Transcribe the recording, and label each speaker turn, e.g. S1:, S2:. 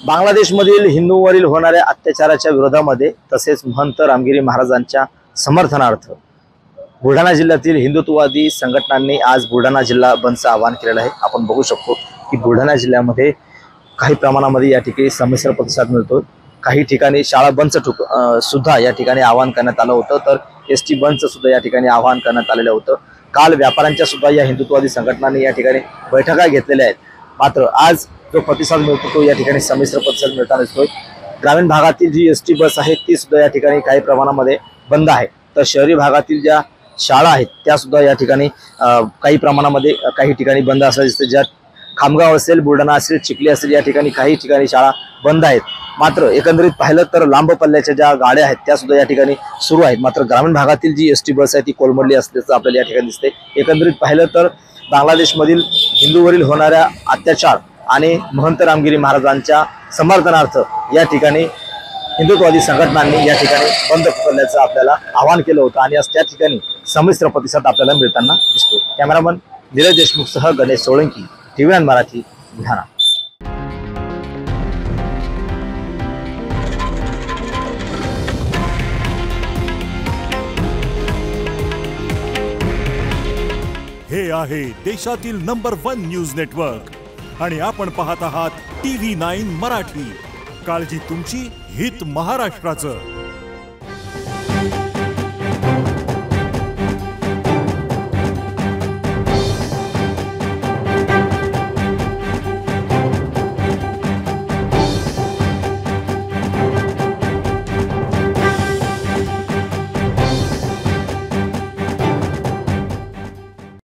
S1: बांगलादेशमधील हिंदूंवरील होणाऱ्या अत्याचाराच्या विरोधामध्ये तसेच महंत रामगिरी महाराजांच्या समर्थनार्थ बुलढाणा जिल्ह्यातील हिंदुत्ववादी संघटनांनी आज बुलढाणा जिल्हा बंदचं आवाहन केलेलं आहे। आपण बघू शकतो की बुलढाणा जिल्ह्यामध्ये काही प्रमाणामध्ये या ठिकाणी संमिश्र प्रतिसाद मिळतो। काही ठिकाणी शाळा बंदचं सुद्धा या ठिकाणी आवाहन करण्यात आलं होतं, तर एसटी बंदचं सुद्धा या ठिकाणी आवाहन करण्यात आलेलं होतं। काल व्यापाऱ्यांच्या सुद्धा या हिंदुत्ववादी संघटनांनी या ठिकाणी बैठका घेतलेल्या आहेत। मात्र आज जो प्रतिसाद मिळतो तो या ठिकाणी संमिश्र प्रतिसाद मिळताना दिसतोय। ग्रामीण भागातील जी एसटी बस आहे ती सुद्धा या ठिकाणी काही प्रमाणामध्ये बंद आहे, तर शहरी भागातील ज्या शाळा आहेत त्या सुद्धा या ठिकाणी काही प्रमाणामध्ये काही ठिकाणी बंद असल्याचे दिसते। ज्या खामगाव असेल, बुलढाणा असेल, चिखली असेल या ठिकाणी काही ठिकाणी शाळा बंद आहेत। मात्र एकंदरीत पाहिलं तर लांब पल्ल्याच्या ज्या गाड्या आहेत त्या सुद्धा या ठिकाणी सुरू आहेत। मात्र ग्रामीण भागातील जी एसटी बस आहे ती कोलमडली असल्याचं आपल्याला या ठिकाणी दिसते। एकंदरीत पाहिलं तर बांगलादेशमधील हिंदूवरील होणाऱ्या अत्याचार आणि महंत रामगिरी महाराजांच्या समर्थनार्थ या ठिकाणी हिंदुत्ववादी संघटनांनी या ठिकाणी बंद पुकारण्याचं आपल्याला आवाहन केलं होतं आणि आज त्या ठिकाणी संमिश्र प्रतिसाद आपल्याला मिळताना दिसतो। कॅमेरामन नीरज देशमुखसह गणेश सोळंकी, TV9 मराठी, बुलढाणा।
S2: हे आहे देशातील नंबर 1 न्यूज नेटवर्क आणि आपण पाहत आहात TV9 मराठी। काळजी तुमची, हित महाराष्ट्राचं।